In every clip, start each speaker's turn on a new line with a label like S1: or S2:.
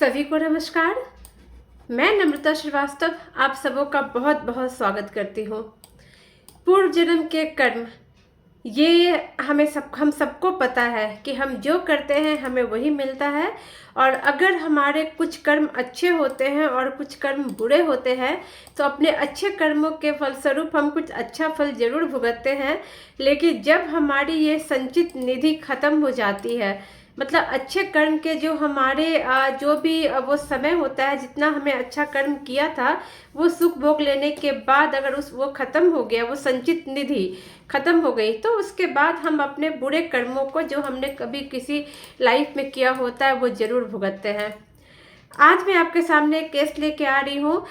S1: सभी को नमस्कार। मैं नम्रता श्रीवास्तव आप सबों का बहुत बहुत स्वागत करती हूँ। पूर्व जन्म के कर्म, ये हम सबको पता है कि हम जो करते हैं हमें वही मिलता है। और अगर हमारे कुछ कर्म अच्छे होते हैं और कुछ कर्म बुरे होते हैं तो अपने अच्छे कर्मों के फलस्वरूप हम कुछ अच्छा फल जरूर भुगतते हैं। लेकिन जब हमारी ये संचित निधि खत्म हो जाती है, मतलब अच्छे कर्म के जो हमारे जो भी वो समय होता है, जितना हमें अच्छा कर्म किया था वो सुख भोग लेने के बाद अगर वो खत्म हो गया, वो संचित निधि खत्म हो गई, तो उसके बाद हम अपने बुरे कर्मों को जो हमने कभी किसी लाइफ में किया होता है वो जरूर भुगतते हैं। आज मैं आपके सामने एक केस लेके आ रही हूँ।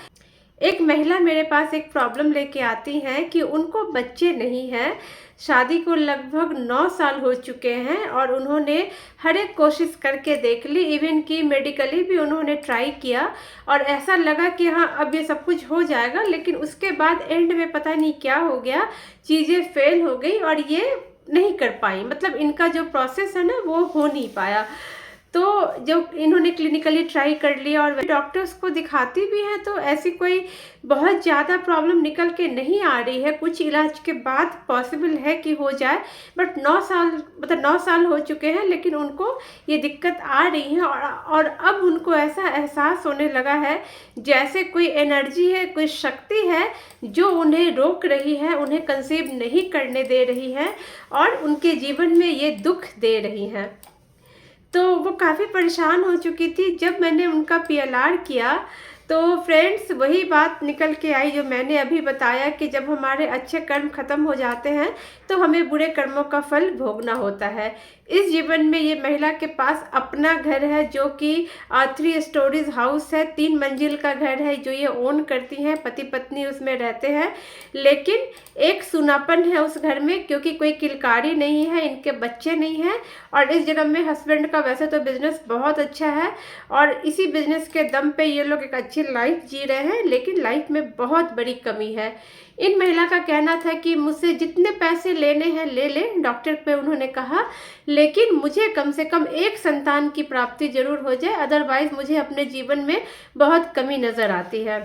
S1: एक महिला मेरे पास एक प्रॉब्लम लेके आती हैं कि उनको बच्चे नहीं हैं। शादी को लगभग 9 साल हो चुके हैं और उन्होंने हर एक कोशिश करके देख ली, इवन कि मेडिकली भी उन्होंने ट्राई किया और ऐसा लगा कि हाँ अब ये सब कुछ हो जाएगा। लेकिन उसके बाद एंड में पता नहीं क्या हो गया, चीज़ें फेल हो गई और ये नहीं कर पाई, मतलब इनका जो प्रोसेस है ना वो हो नहीं पाया। तो जब इन्होंने क्लिनिकली ट्राई कर लिया और डॉक्टर्स को दिखाती भी हैं तो ऐसी कोई बहुत ज़्यादा प्रॉब्लम निकल के नहीं आ रही है। कुछ इलाज के बाद पॉसिबल है कि हो जाए, बट 9 साल हो चुके हैं लेकिन उनको ये दिक्कत आ रही है। और अब उनको ऐसा एहसास होने लगा है जैसे कोई एनर्जी है, कोई शक्ति है जो उन्हें रोक रही है, उन्हें कंसीव नहीं करने दे रही है और उनके जीवन में ये दुख दे रही है। तो वो काफ़ी परेशान हो चुकी थी। जब मैंने उनका पीएलआर किया तो फ्रेंड्स वही बात निकल के आई जो मैंने अभी बताया कि जब हमारे अच्छे कर्म खत्म हो जाते हैं तो हमें बुरे कर्मों का फल भोगना होता है। इस जीवन में ये महिला के पास अपना घर है जो कि 3 स्टोरीज हाउस है, 3 मंजिल का घर है जो ये ओन करती हैं, पति पत्नी उसमें रहते हैं। लेकिन एक सुनापन है उस घर में क्योंकि कोई किलकारी नहीं है, इनके बच्चे नहीं हैं। और इस जन्म में हस्बैंड का वैसे तो बिजनेस बहुत अच्छा है और इसी बिजनेस के दम पे ये लोग एक अच्छी लाइफ जी रहे हैं, लेकिन लाइफ में बहुत बड़ी कमी है। इन महिला का कहना था कि मुझसे जितने पैसे लेने हैं ले ले, डॉक्टर पे उन्होंने कहा, लेकिन मुझे कम से कम एक संतान की प्राप्ति जरूर हो जाए, अदरवाइज मुझे अपने जीवन में बहुत कमी नजर आती है।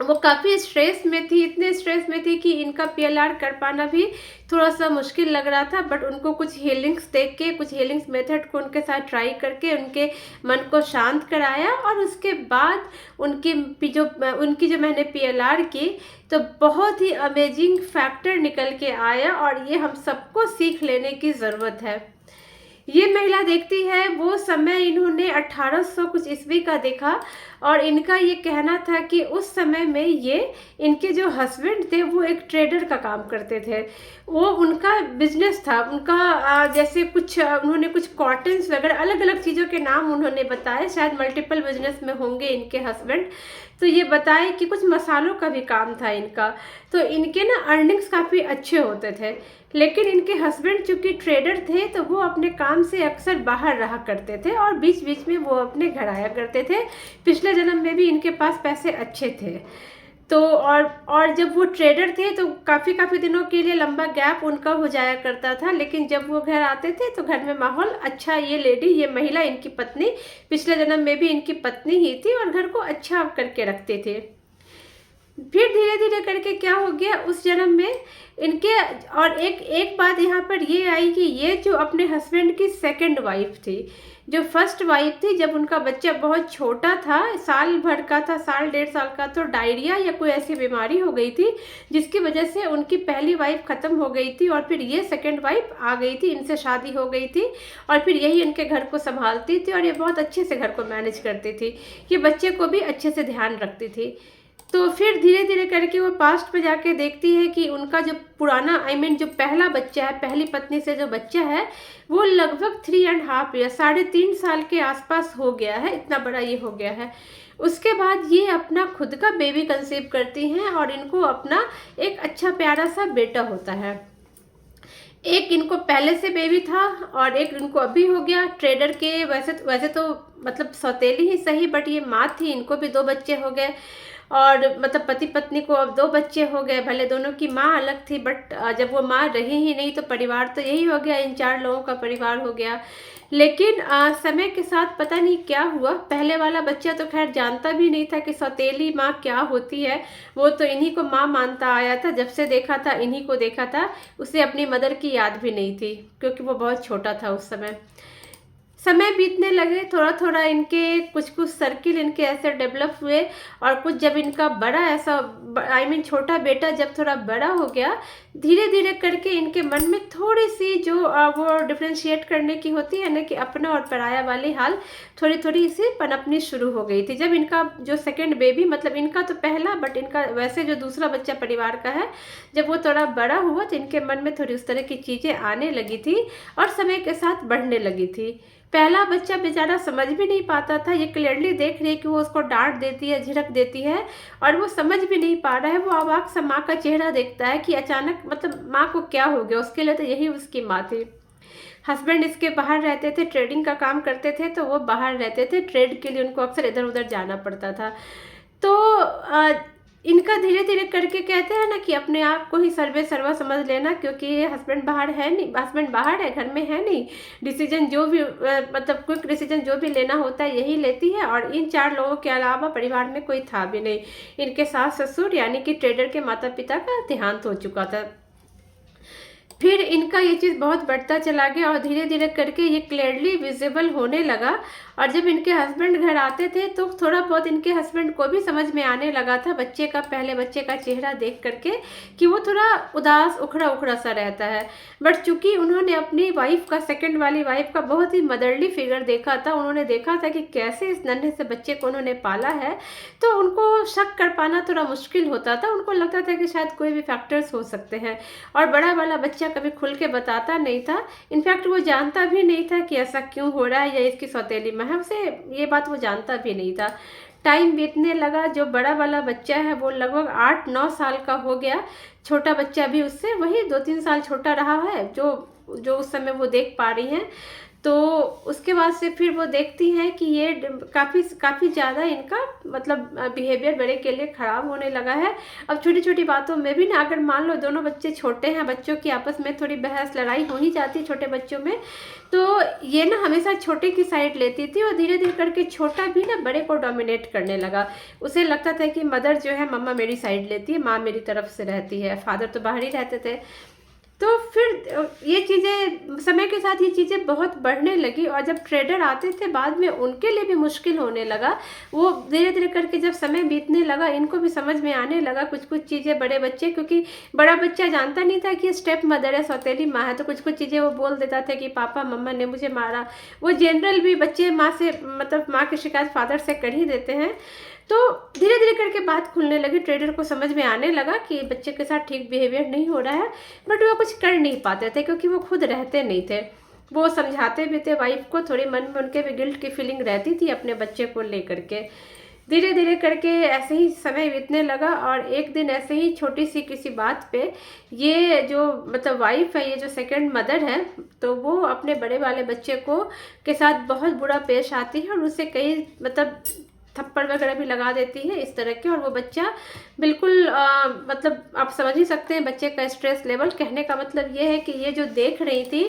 S1: वो काफ़ी स्ट्रेस में थी, इतने स्ट्रेस में थी कि इनका पीएलआर कर पाना भी थोड़ा सा मुश्किल लग रहा था। बट उनको कुछ हीलिंग्स देख के, कुछ हीलिंग्स मेथड को उनके साथ ट्राई करके उनके मन को शांत कराया और उसके बाद उनकी जो मैंने पीएलआर की तो बहुत ही अमेजिंग फैक्टर निकल के आया और ये हम सबको सीख लेने की ज़रूरत है। ये महिला देखती है वो समय इन्होंने 1800 कुछ ईस्वी का देखा और इनका ये कहना था कि उस समय में ये इनके जो हस्बैंड थे वो एक ट्रेडर का काम करते थे। वो उनका बिजनेस था, उनका जैसे कुछ उन्होंने कुछ कॉटन्स वगैरह अलग अलग चीज़ों के नाम उन्होंने बताए, शायद मल्टीपल बिजनेस में होंगे इनके हस्बैंड। तो ये बताए कि कुछ मसालों का भी काम था इनका। तो इनके ना अर्निंग्स काफ़ी अच्छे होते थे, लेकिन इनके हस्बैंड चूंकि ट्रेडर थे तो वो अपने काम से अक्सर बाहर रहा करते थे और बीच बीच में वो अपने घर आया करते थे। पिछले जन्म में भी इनके पास पैसे अच्छे थे। तो और जब वो ट्रेडर थे तो काफ़ी दिनों के लिए लंबा गैप उनका हो जाया करता था, लेकिन जब वो घर आते थे तो घर में माहौल अच्छा, ये लेडी, ये महिला, इनकी पत्नी पिछले जन्म में भी इनकी पत्नी ही थी और घर को अच्छा करके रखते थे। फिर धीरे धीरे करके क्या हो गया उस जन्म में इनके, और एक बात यहाँ पर ये आई कि ये जो अपने हस्बैंड की सेकंड वाइफ थी, जो फर्स्ट वाइफ थी, जब उनका बच्चा बहुत छोटा था, साल भर का था, साल 1.5 साल का, तो डायरिया या कोई ऐसी बीमारी हो गई थी जिसकी वजह से उनकी पहली वाइफ ख़त्म हो गई थी और फिर ये सेकंड वाइफ आ गई थी, इनसे शादी हो गई थी और फिर यही इनके घर को संभालती थी और ये बहुत अच्छे से घर को मैनेज करती थी, ये बच्चे को भी अच्छे से ध्यान रखती थी। तो फिर धीरे धीरे करके वो पास्ट में जाके देखती है कि उनका जो पुराना जो पहला बच्चा है, पहली पत्नी से जो बच्चा है वो लगभग 3.5 ईयर, 3.5 साल के आसपास हो गया है, इतना बड़ा ये हो गया है। उसके बाद ये अपना खुद का बेबी कंसीव करती हैं और इनको अपना एक अच्छा प्यारा सा बेटा होता है। एक इनको पहले से बेबी था और एक इनको अभी हो गया। ट्रेडर के वैसे तो मतलब सौतेली ही सही, बट ये माँ थी, इनको भी 2 बच्चे हो गए। और मतलब पति पत्नी को अब 2 बच्चे हो गए, भले दोनों की माँ अलग थी, बट जब वो माँ रही ही नहीं तो परिवार तो यही हो गया, इन 4 लोगों का परिवार हो गया। लेकिन समय के साथ पता नहीं क्या हुआ, पहले वाला बच्चा तो खैर जानता भी नहीं था कि सौतेली माँ क्या होती है, वो तो इन्हीं को माँ मानता आया था, जब से देखा था इन्हीं को देखा था, उसे अपनी मदर की याद भी नहीं थी क्योंकि वो बहुत छोटा था उस समय। समय बीतने लगे, थोड़ा थोड़ा इनके कुछ कुछ सर्किल इनके ऐसे डेवलप हुए, और कुछ जब इनका बड़ा ऐसा छोटा बेटा जब थोड़ा बड़ा हो गया, धीरे धीरे करके इनके मन में थोड़ी सी जो वो डिफ्रेंशिएट करने की होती है ना कि अपना और पराया वाली हाल थोड़ी थोड़ी सी पनपनी शुरू हो गई थी। जब इनका जो सेकंड बेबी, मतलब इनका तो पहला, बट इनका वैसे जो दूसरा बच्चा परिवार का है, जब वो थोड़ा बड़ा हुआ तो इनके मन में थोड़ी उस तरह की चीज़ें आने लगी थी और समय के साथ बढ़ने लगी थी। पहला बच्चा बेचारा समझ भी नहीं पाता था, ये क्लियरली देख रही है कि वो उसको डांट देती है, झिड़क देती है, और वो समझ भी नहीं पा रहा है। वो अवाक सा माँ का चेहरा देखता है कि अचानक मतलब माँ को क्या हो गया, उसके लिए तो यही उसकी माँ थी। हस्बैंड इसके बाहर रहते थे, ट्रेडिंग का काम करते थे, तो वो बाहर रहते थे, ट्रेड के लिए उनको अक्सर इधर उधर जाना पड़ता था। तो इनका धीरे धीरे करके कहते हैं ना कि अपने आप को ही सर्वे सर्वा समझ लेना, क्योंकि हस्बैंड बाहर है नहीं, हस्बैंड बाहर है, घर में है नहीं, डिसीजन जो भी मतलब क्विक डिसीजन जो भी लेना होता है यही लेती है, और इन 4 लोगों के अलावा परिवार में कोई था भी नहीं। इनके सास ससुर यानी कि ट्रेडर के माता पिता का देहांत हो चुका था। फिर इनका ये चीज़ बहुत बढ़ता चला गया और धीरे धीरे करके ये क्लियरली विजिबल होने लगा, और जब इनके हस्बैंड घर आते थे तो थोड़ा बहुत इनके हस्बैंड को भी समझ में आने लगा था बच्चे का, पहले बच्चे का चेहरा देख करके, कि वो थोड़ा उदास उखड़ा उखड़ा सा रहता है। बट चूंकि उन्होंने अपनी वाइफ का, सेकंड वाली वाइफ का बहुत ही मदरली फिगर देखा था, उन्होंने देखा था कि कैसे इस नन्हे से बच्चे को उन्होंने पाला है, तो उनको शक कर पाना थोड़ा मुश्किल होता था। उनको लगता था कि शायद कोई भी फैक्टर्स हो सकते हैं, और बड़ा वाला बच्चा कभी खुल के बताता नहीं था। इनफैक्ट वो जानता भी नहीं था कि ऐसा क्यों हो रहा है या इसकी सौतेली माँ है, उसे ये बात वो जानता भी नहीं था। टाइम बीतने लगा, जो बड़ा वाला बच्चा है वो लगभग 8-9 साल का हो गया, छोटा बच्चा भी उससे वही 2-3 साल छोटा रहा है, जो जो उस समय वो देख पा रही हैं। तो उसके बाद से फिर वो देखती हैं कि ये काफ़ी ज़्यादा इनका मतलब बिहेवियर बड़े के लिए ख़राब होने लगा है। अब छोटी छोटी बातों में भी ना, अगर मान लो दोनों बच्चे छोटे हैं, बच्चों की आपस में थोड़ी बहस लड़ाई हो ही जाती है छोटे बच्चों में, तो ये ना हमेशा छोटे की साइड लेती थी, और धीरे धीरे करके छोटा भी ना बड़े को डोमिनेट करने लगा। उसे लगता था कि मदर जो है मम्मा मेरी साइड लेती है, माँ मेरी तरफ से रहती है, फादर तो बाहर ही रहते थे। तो फिर ये चीज़ें समय के साथ ये चीज़ें बहुत बढ़ने लगी, और जब ट्रेडर आते थे बाद में उनके लिए भी मुश्किल होने लगा। वो धीरे धीरे करके जब समय बीतने लगा, इनको भी समझ में आने लगा कुछ कुछ चीज़ें, बड़े बच्चे, क्योंकि बड़ा बच्चा जानता नहीं था कि स्टेप मदर है, सौतेली माँ है, तो कुछ कुछ चीज़ें वो बोल देता था कि पापा मम्मा ने मुझे मारा। वो जनरल भी बच्चे माँ से, मतलब माँ की शिकायत फादर से कर ही देते हैं। तो धीरे धीरे करके बात खुलने लगी, ट्रेडर को समझ में आने लगा कि बच्चे के साथ ठीक बिहेवियर नहीं हो रहा है, बट वो कुछ कर नहीं पाते थे क्योंकि वो खुद रहते नहीं थे। वो समझाते भी थे वाइफ को, थोड़ी मन में उनके भी गिल्ट की फीलिंग रहती थी अपने बच्चे को लेकर के। धीरे धीरे करके ऐसे ही समय बीतने लगा, और एक दिन ऐसे ही छोटी सी किसी बात पे ये जो मतलब वाइफ है, ये जो सेकंड मदर है, तो वो अपने बड़े वाले बच्चे को के साथ बहुत बुरा पेश आती है, और उसे कई मतलब थप्पड़ वगैरह भी लगा देती है इस तरह के। और वो बच्चा बिल्कुल मतलब आप समझ ही सकते हैं बच्चे का स्ट्रेस लेवल। कहने का मतलब ये है कि ये जो देख रही थी,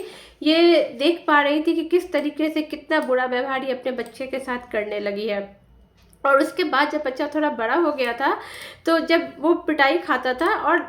S1: ये देख पा रही थी कि किस तरीके से कितना बुरा व्यवहार ये अपने बच्चे के साथ करने लगी है। और उसके बाद जब बच्चा थोड़ा बड़ा हो गया था, तो जब वो पिटाई खाता था और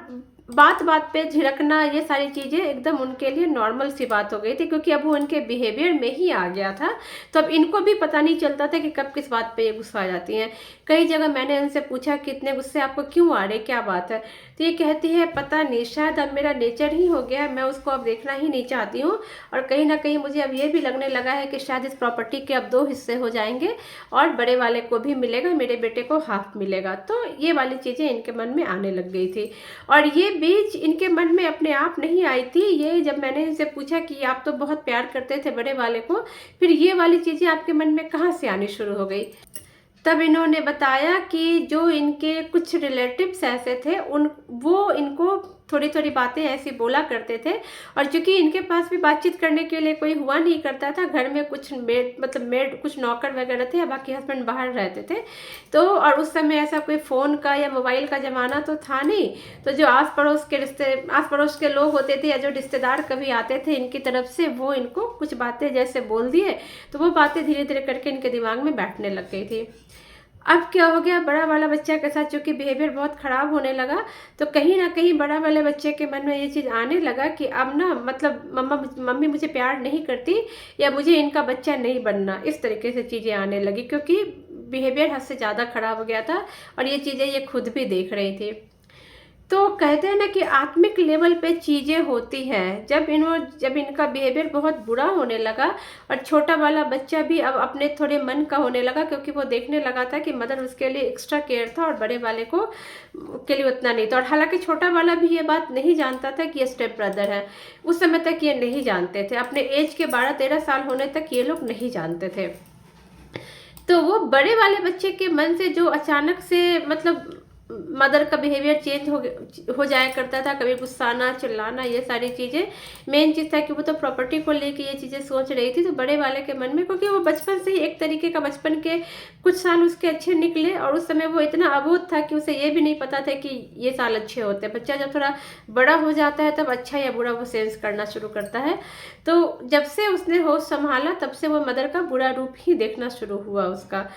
S1: बात बात पे झिड़कना, ये सारी चीज़ें एकदम उनके लिए नॉर्मल सी बात हो गई थी, क्योंकि अब वो उनके बिहेवियर में ही आ गया था। तो अब इनको भी पता नहीं चलता था कि कब किस बात पे ये गुस्सा आ जाती हैं। कई जगह मैंने उनसे पूछा कि इतने गुस्से आपको क्यों आ रहे, क्या बात है, तो ये कहती है पता नहीं, शायद अब मेरा नेचर ही हो गया है, मैं उसको अब देखना ही नहीं चाहती हूँ, और कहीं ना कहीं मुझे अब ये भी लगने लगा है कि शायद इस प्रॉपर्टी के अब 2 हिस्से हो जाएंगे, और बड़े वाले को भी मिलेगा, मेरे बेटे को हाफ मिलेगा। तो ये वाली चीज़ें इनके मन में आने लग गई थी, और ये बीज इनके मन में अपने आप नहीं आई थी। ये जब मैंने इनसे पूछा कि आप तो बहुत प्यार करते थे बड़े वाले को, फिर ये वाली चीज़ें आपके मन में कहाँ से आनी शुरू हो गई, तब इन्होंने बताया कि जो इनके कुछ रिलेटिव्स ऐसे थे, वो इनको थोड़ी थोड़ी बातें ऐसी बोला करते थे। और चूंकि इनके पास भी बातचीत करने के लिए कोई हुआ नहीं करता था, घर में कुछ मेड कुछ नौकर वगैरह थे, या बाकी हस्बैंड बाहर रहते थे, तो और उस समय ऐसा कोई फ़ोन का या मोबाइल का ज़माना तो था नहीं। तो जो आस पड़ोस के लोग होते थे या जो रिश्तेदार कभी आते थे इनकी तरफ से, वो इनको कुछ बातें जैसे बोल दिए, तो वो बातें धीरे धीरे करके इनके दिमाग में बैठने लग गई थी। अब क्या हो गया, बड़ा वाला बच्चा के साथ चूंकि बिहेवियर बहुत ख़राब होने लगा, तो कहीं ना कहीं बड़ा वाले बच्चे के मन में ये चीज़ आने लगा कि अब ना मतलब मम्मी मुझे प्यार नहीं करती, या मुझे इनका बच्चा नहीं बनना, इस तरीके से चीज़ें आने लगी, क्योंकि बिहेवियर हद से ज़्यादा ख़राब हो गया था और ये चीज़ें ये खुद भी देख रही थी। तो कहते हैं ना कि आत्मिक लेवल पे चीज़ें होती हैं। जब इनका बिहेवियर बहुत बुरा होने लगा और छोटा वाला बच्चा भी अब अपने थोड़े मन का होने लगा, क्योंकि वो देखने लगा था कि मदर उसके लिए एक्स्ट्रा केयर था और बड़े वाले को के लिए उतना नहीं था। और हालांकि छोटा वाला भी ये बात नहीं जानता था कि ये स्टेप ब्रदर है, उस समय तक ये नहीं जानते थे, अपने एज के 12-13 साल होने तक ये लोग नहीं जानते थे। तो वो बड़े वाले बच्चे के मन से जो अचानक से मतलब मदर का बिहेवियर चेंज हो जाया करता था, कभी गुस्साना, चिल्लाना, ये सारी चीज़ें, मेन चीज़ था कि वो तो प्रॉपर्टी को लेके ये चीज़ें सोच रही थी। तो बड़े वाले के मन में, क्योंकि वो बचपन से ही एक तरीके का, बचपन के कुछ साल उसके अच्छे निकले और उस समय वो इतना अबोध था कि उसे ये भी नहीं पता था कि ये साल अच्छे होते हैं। बच्चा जब थोड़ा बड़ा हो जाता है तब अच्छा या बुरा वो सेंस करना शुरू करता है। तो जब से उसने होश संभाला तब से वो मदर का बुरा रूप ही देखना शुरू हुआ उसका।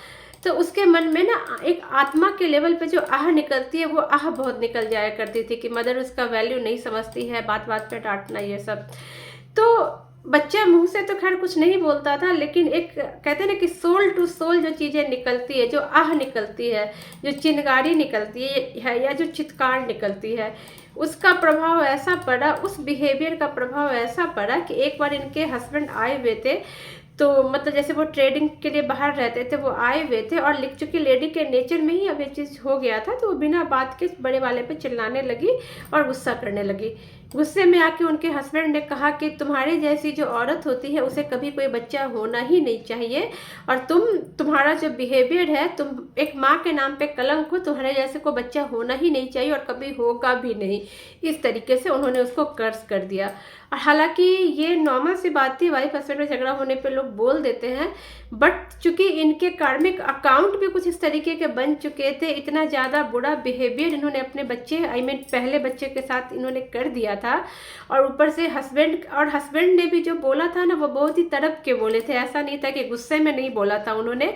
S1: तो उसके मन में ना एक आत्मा के लेवल पे जो आह निकलती है, वो आह बहुत निकल जाया करती थी कि मदर उसका वैल्यू नहीं समझती है, बात बात पे डांटना, ये सब। तो बच्चा मुंह से तो खैर कुछ नहीं बोलता था, लेकिन एक कहते हैं ना कि सोल टू सोल जो चीज़ें निकलती है, जो आह निकलती है, जो चिंगारी निकलती है या जो चित्कार निकलती है, उसका प्रभाव ऐसा पड़ा, उस बिहेवियर का प्रभाव ऐसा पड़ा कि एक बार इनके हस्बैंड आए हुए थे, तो मतलब जैसे वो ट्रेडिंग के लिए बाहर रहते थे, वो आए हुए थे और लिख चुकी लेडी के नेचर में ही अब ये चीज़ हो गया था। तो वो बिना बात के बड़े वाले पे चिल्लाने लगी और गुस्सा करने लगी। गुस्से में आके उनके हस्बैंड ने कहा कि तुम्हारी जैसी जो औरत होती है उसे कभी कोई बच्चा होना ही नहीं चाहिए, और तुम्हारा जो बिहेवियर है, तुम एक माँ के नाम पे कलंक हो, तुम्हारे जैसे को बच्चा होना ही नहीं चाहिए और कभी होगा भी नहीं। इस तरीके से उन्होंने उसको कर्ज कर दिया। और हालांकि ये नॉर्मल सी बात थी, वाइफ हस्बैंड में झगड़ा होने पे लोग बोल देते हैं, बट चूंकि इनके कार्मिक अकाउंट भी कुछ इस तरीके के बन चुके थे, इतना ज़्यादा बुरा बिहेवियर इन्होंने अपने बच्चे पहले बच्चे के साथ इन्होंने कर दिया था। और ऊपर से हस्बैंड ने भी जो बोला था ना, वो बहुत ही तड़प के बोले थे, ऐसा नहीं था कि गुस्से में नहीं बोला था उन्होंने।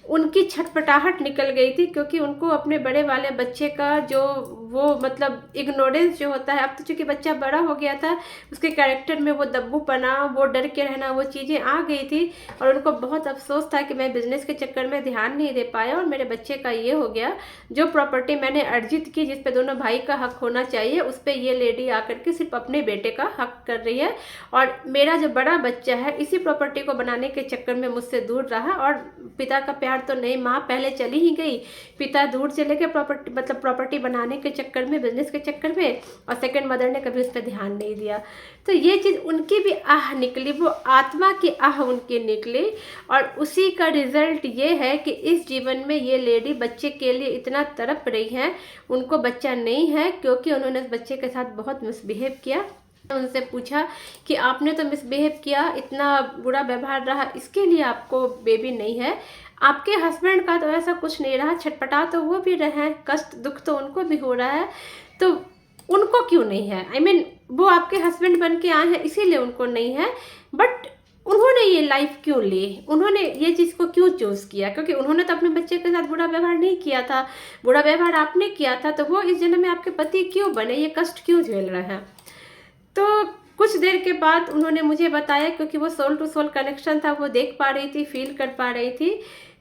S1: उनकी छटपटाहट निकल गई थी, क्योंकि उनको अपने बड़े वाले बच्चे का जो वो मतलब इग्नोरेंस जो होता है, अब तो चूंकि बच्चा बड़ा हो गया था, उसके कैरेक्टर में वो दब्बूपना, वो डर के रहना, वो चीज़ें आ गई थी। और उनको बहुत अफसोस था कि मैं बिजनेस के चक्कर में ध्यान नहीं दे पाया और मेरे बच्चे का ये हो गया। जो प्रॉपर्टी मैंने अर्जित की, जिस पे दोनों भाई का हक होना चाहिए, उस पर ये लेडी आकर के सिर्फ अपने बेटे का हक कर रही है। और मेरा जो बड़ा बच्चा है, इसी प्रॉपर्टी को बनाने के चक्कर में मुझसे दूर रहा, और पिता का प्यार तो नहीं, माँ पहले चली ही गई, पिता दूर चले गए प्रॉपर्टी बनाने के चक्कर में, बिजनेस के चक्कर में, और सेकंड मदर ने कभी उस पर ध्यान नहीं दिया। तो ये चीज़ उनकी भी आह निकली, वो आत्मा की आह उनकी निकली। और उसी का रिजल्ट ये है कि इस जीवन में ये लेडी बच्चे के लिए इतना तड़प रही है। उनको बच्चा नहीं है क्योंकि उन्होंने उस बच्चे के साथ बहुत मिसबिहेव किया। उनसे पूछा कि आपने तो मिसबिहेव किया, इतना बुरा व्यवहार रहा, इसके लिए आपको बेबी नहीं है। आपके हस्बैंड का तो ऐसा कुछ नहीं रहा, छटपटा तो वो भी रहे हैं, कष्ट दुख तो उनको भी हो रहा है, तो उनको क्यों नहीं है? I mean, वो आपके हस्बैंड बन के आए हैं इसीलिए उनको नहीं है, बट उन्होंने ये लाइफ क्यों ली, उन्होंने ये चीज़ को क्यों चूज़ किया? क्योंकि उन्होंने तो अपने बच्चे के साथ बुरा व्यवहार नहीं किया था, बुरा व्यवहार आपने किया था, तो वो इस जन्म में आपके पति क्यों बने, ये कष्ट क्यों झेल रहे हैं? तो कुछ देर के बाद उन्होंने मुझे बताया, क्योंकि वो सोल टू सोल कनेक्शन था, वो देख पा रही थी, फील कर पा रही थी।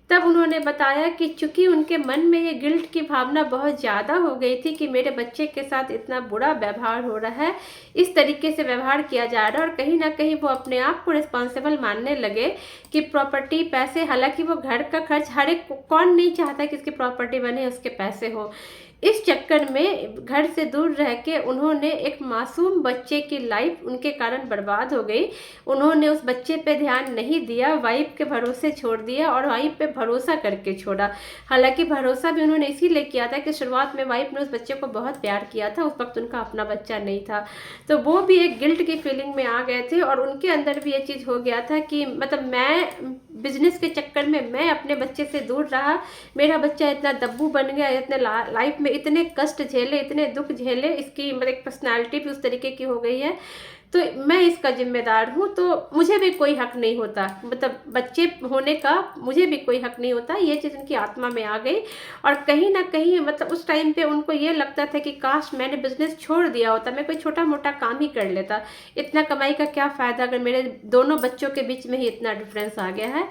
S1: तब उन्होंने बताया कि चूंकि उनके मन में ये गिल्ट की भावना बहुत ज़्यादा हो गई थी कि मेरे बच्चे के साथ इतना बुरा व्यवहार हो रहा है, इस तरीके से व्यवहार किया जा रहा है, और कहीं ना कहीं वो अपने आप को रिस्पॉन्सिबल मानने लगे कि प्रॉपर्टी, पैसे, हालांकि वो घर का खर्च, हर एक कौन नहीं चाहता कि इसकी प्रॉपर्टी बने, उसके पैसे हो, इस चक्कर में घर से दूर रह के उन्होंने एक मासूम बच्चे की लाइफ उनके कारण बर्बाद हो गई। उन्होंने उस बच्चे पे ध्यान नहीं दिया, वाइफ के भरोसे छोड़ दिया और वाइफ पे भरोसा करके छोड़ा। हालांकि भरोसा भी उन्होंने इसीलिए किया था कि शुरुआत में वाइफ ने उस बच्चे को बहुत प्यार किया था, उस वक्त उनका अपना बच्चा नहीं था, तो वो भी एक गिल्ट की फीलिंग में आ गए थे और उनके अंदर भी ये चीज़ हो गया था कि मतलब मैं बिजनेस के चक्कर में मैं अपने बच्चे से दूर रहा, मेरा बच्चा इतना दब्बू बन गया, इतने लाइफ में इतने कष्ट झेले, इतने दुख झेले, इसकी मतलब एक पर्सनैलिटी भी उस तरीके की हो गई है, तो मैं इसका जिम्मेदार हूँ, तो मुझे भी कोई हक नहीं होता, मतलब बच्चे होने का मुझे भी कोई हक नहीं होता। ये चीज़ उनकी आत्मा में आ गई और कहीं ना कहीं मतलब उस टाइम पे उनको ये लगता था कि काश मैंने बिजनेस छोड़ दिया होता, मैं कोई छोटा मोटा काम ही कर लेता, इतना कमाई का क्या फ़ायदा अगर मेरे दोनों बच्चों के बीच में ही इतना डिफरेंस आ गया है।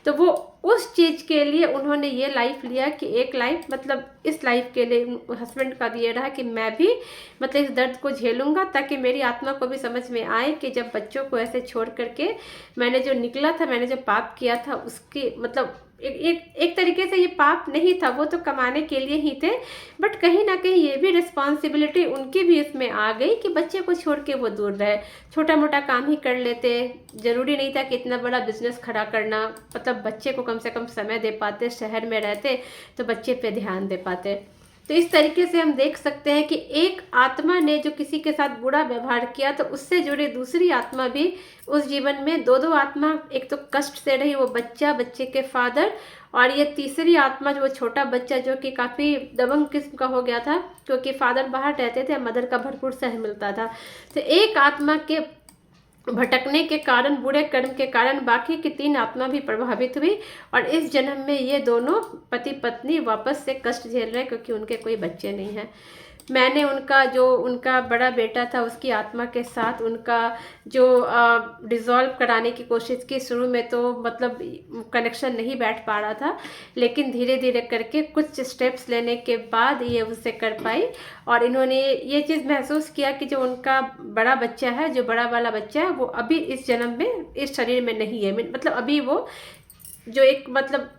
S1: तो वो उस चीज़ के लिए उन्होंने ये लाइफ लिया कि एक लाइफ मतलब इस लाइफ के लिए हस्बैंड का भी ये रहा कि मैं भी मतलब इस दर्द को झेलूंगा, ताकि मेरी आत्मा को भी समझ में आए कि जब बच्चों को ऐसे छोड़ करके मैंने जो निकला था, मैंने जो पाप किया था, उसकी मतलब एक तरीके से ये पाप नहीं था, वो तो कमाने के लिए ही थे, बट कहीं ना कहीं ये भी रिस्पॉन्सिबिलिटी उनकी भी इसमें आ गई कि बच्चे को छोड़ के वो दूर रहे, छोटा मोटा काम ही कर लेते, ज़रूरी नहीं था कि इतना बड़ा बिजनेस खड़ा करना, मतलब बच्चे को कम से कम समय दे पाते, शहर में रहते तो बच्चे पे ध्यान दे पाते। तो इस तरीके से हम देख सकते हैं कि एक आत्मा ने जो किसी के साथ बुरा व्यवहार किया तो उससे जुड़ी दूसरी आत्मा भी उस जीवन में, दो आत्मा, एक तो कष्ट से रही वो बच्चा, बच्चे के फादर, और ये तीसरी आत्मा जो वो छोटा बच्चा जो कि काफ़ी दबंग किस्म का हो गया था क्योंकि फादर बाहर रहते थे, मदर का भरपूर सह मिलता था। तो एक आत्मा के भटकने के कारण, बुरे कर्म के कारण बाकी की 3 आत्मा भी प्रभावित हुई और इस जन्म में ये दोनों पति पत्नी वापस से कष्ट झेल रहे हैं क्योंकि उनके कोई बच्चे नहीं हैं। मैंने उनका बड़ा बेटा था उसकी आत्मा के साथ उनका जो डिज़ोल्व कराने की कोशिश की। शुरू में तो मतलब कनेक्शन नहीं बैठ पा रहा था, लेकिन धीरे धीरे करके कुछ स्टेप्स लेने के बाद ये उससे कर पाई और इन्होंने ये चीज़ महसूस किया कि जो उनका बड़ा बच्चा है, जो बड़ा वाला बच्चा है, वो अभी इस जन्म में इस शरीर में नहीं है, मतलब अभी वो जो एक मतलब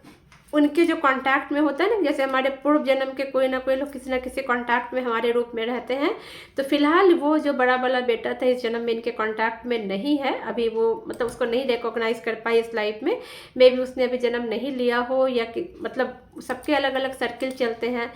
S1: उनके जो कांटेक्ट में होता है ना, जैसे हमारे पूर्व जन्म के कोई ना कोई लोग किसी ना किसी कांटेक्ट में हमारे रूप में रहते हैं, तो फिलहाल वो जो बड़ा वाला बेटा था इस जन्म में इनके कांटेक्ट में नहीं है, अभी वो मतलब उसको नहीं रिकॉग्नाइज कर पाई इस लाइफ में, मे भी उसने अभी जन्म नहीं लिया हो या कि मतलब सबके अलग अलग सर्किल चलते हैं,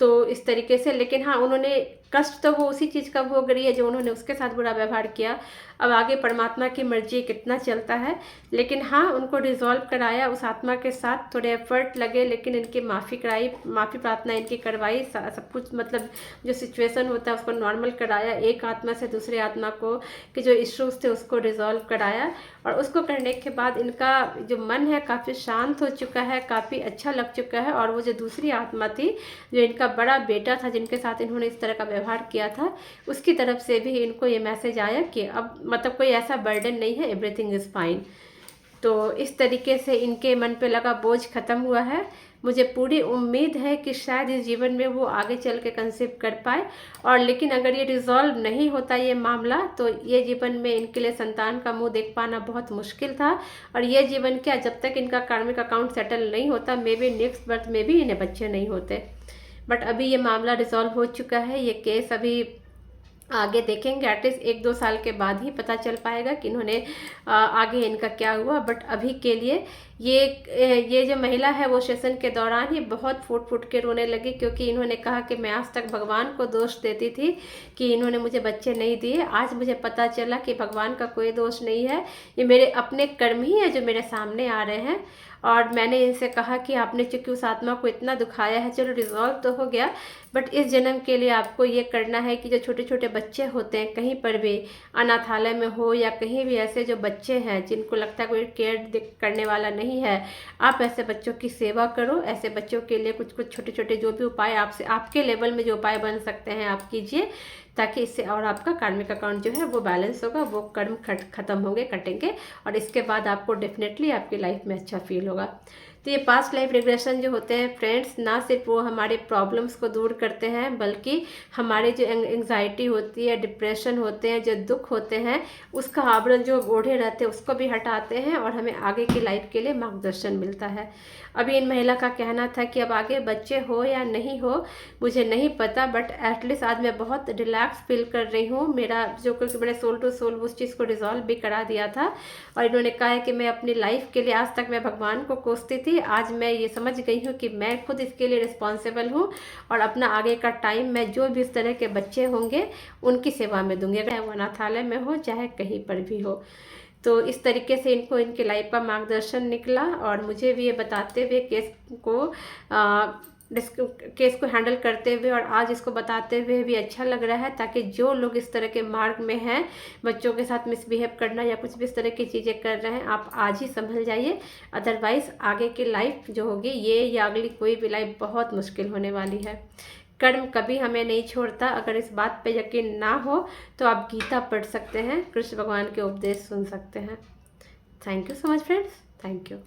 S1: तो इस तरीके से। लेकिन हाँ, उन्होंने कष्ट तो वो उसी चीज़ का भोग रही है जो उन्होंने उसके साथ बुरा व्यवहार किया। अब आगे परमात्मा की मर्जी कितना चलता है, लेकिन हाँ उनको रिजॉल्व कराया, उस आत्मा के साथ थोड़े एफर्ट लगे, लेकिन इनकी माफ़ी कराई, माफ़ी प्रार्थना इनकी करवाई, सब कुछ मतलब जो सिचुएशन होता है उसको नॉर्मल कराया, एक आत्मा से दूसरे आत्मा को कि जो इश्यूज थे उसको रिजॉल्व कराया और उसको करने के बाद इनका जो मन है काफ़ी शांत हो चुका है, काफ़ी अच्छा लग चुका है। और वो जो दूसरी आत्मा थी, जो इनका बड़ा बेटा था जिनके साथ इन्होंने इस तरह का व्यवहार किया था, उसकी तरफ से भी इनको ये मैसेज आया कि अब मतलब कोई ऐसा बर्डन नहीं है, एवरीथिंग इज़ फाइन। तो इस तरीके से इनके मन पे लगा बोझ खत्म हुआ है। मुझे पूरी उम्मीद है कि शायद इस जीवन में वो आगे चल के कंसीव कर पाए, और लेकिन अगर ये रिजॉल्व नहीं होता ये मामला, तो ये जीवन में इनके लिए संतान का मुंह देख पाना बहुत मुश्किल था। और ये जीवन क्या, जब तक इनका कार्मिक अकाउंट सेटल नहीं होता, मे बी नेक्स्ट बर्थ में भी इन्हें बच्चे नहीं होते। बट अभी ये मामला रिजॉल्व हो चुका है, ये केस अभी आगे देखेंगे, एटलीस्ट 1-2 साल के बाद ही पता चल पाएगा कि इन्होंने आगे इनका क्या हुआ। बट अभी के लिए ये जो महिला है वो सेशन के दौरान ही बहुत फूट फूट के रोने लगी, क्योंकि इन्होंने कहा कि मैं आज तक भगवान को दोष देती थी कि इन्होंने मुझे बच्चे नहीं दिए, आज मुझे पता चला कि भगवान का कोई दोष नहीं है, ये मेरे अपने कर्म ही है जो मेरे सामने आ रहे हैं। और मैंने इनसे कहा कि आपने चूंकि उस आत्मा को इतना दुखाया है, चलो रिजॉल्व तो हो गया, बट इस जन्म के लिए आपको ये करना है कि जो छोटे छोटे बच्चे होते हैं, कहीं पर भी अनाथालय में हो या कहीं भी, ऐसे जो बच्चे हैं जिनको लगता है कोई केयर करने वाला नहीं है, आप ऐसे बच्चों की सेवा करो। ऐसे बच्चों के लिए कुछ कुछ छोटे छोटे जो भी उपाय आपसे आपके लेवल में जो उपाय बन सकते हैं आप कीजिए, ताकि इससे और आपका कार्मिक अकाउंट जो है वो बैलेंस होगा, वो कर्म खत्म होंगे, कटेंगे, और इसके बाद आपको डेफिनेटली आपकी लाइफ में अच्छा फील होगा। तो ये पास्ट लाइफ रिग्रेशन जो होते हैं फ्रेंड्स, ना सिर्फ वो हमारे प्रॉब्लम्स को दूर करते हैं, बल्कि हमारे जो एंग्जाइटी होती है, डिप्रेशन होते हैं, जो दुख होते हैं, उसका आवरण जो ओढ़े रहते हैं उसको भी हटाते हैं, और हमें आगे की लाइफ के लिए मार्गदर्शन मिलता है। अभी इन महिला का कहना था कि अब आगे बच्चे हो या नहीं हो मुझे नहीं पता, बट एटलीस्ट आज मैं बहुत रिलैक्स फील कर रही हूँ। मेरा जो क्योंकि मैंने सोल टू सोल उस चीज़ को रिजॉल्व भी करा दिया था, और इन्होंने कहा है कि मैं अपनी लाइफ के लिए आज तक मैं भगवान को कोसती थी, आज मैं ये समझ गई हूँ कि मैं खुद इसके लिए रिस्पॉन्सिबल हूँ, और अपना आगे का टाइम मैं जो भी इस तरह के बच्चे होंगे उनकी सेवा में दूंगी, चाहे वो अनाथालय में हो चाहे कहीं पर भी हो। तो इस तरीके से इनको इनके लाइफ का मार्गदर्शन निकला, और मुझे भी ये बताते हुए केस को हैंडल करते हुए और आज इसको बताते हुए भी अच्छा लग रहा है, ताकि जो लोग इस तरह के मार्ग में हैं, बच्चों के साथ मिसबिहेव करना या कुछ भी इस तरह की चीज़ें कर रहे हैं, आप आज ही संभल जाइए, अदरवाइज आगे की लाइफ जो होगी ये या अगली कोई भी लाइफ बहुत मुश्किल होने वाली है। कर्म कभी हमें नहीं छोड़ता। अगर इस बात पे यकीन ना हो तो आप गीता पढ़ सकते हैं, कृष्ण भगवान के उपदेश सुन सकते हैं। Thank you so much friends, thank you.